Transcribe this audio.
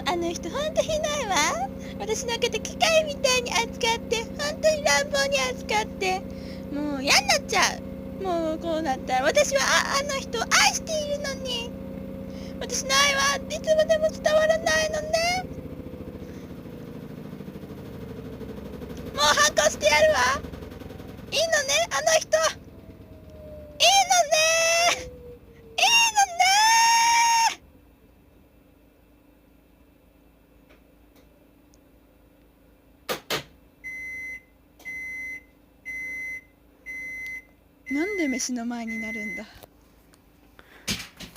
あの人ほんとひどいわ。私のこと機械みたいに扱って、ほんとに乱暴に扱って、もう嫌になっちゃう。もうこうなったら私はあの人を愛しているのに、私の愛はいつまでも伝わらないのね。もう反抗してやるわ。いいのね、あの人。いいのね。いいのね。なんで飯の前になるんだ。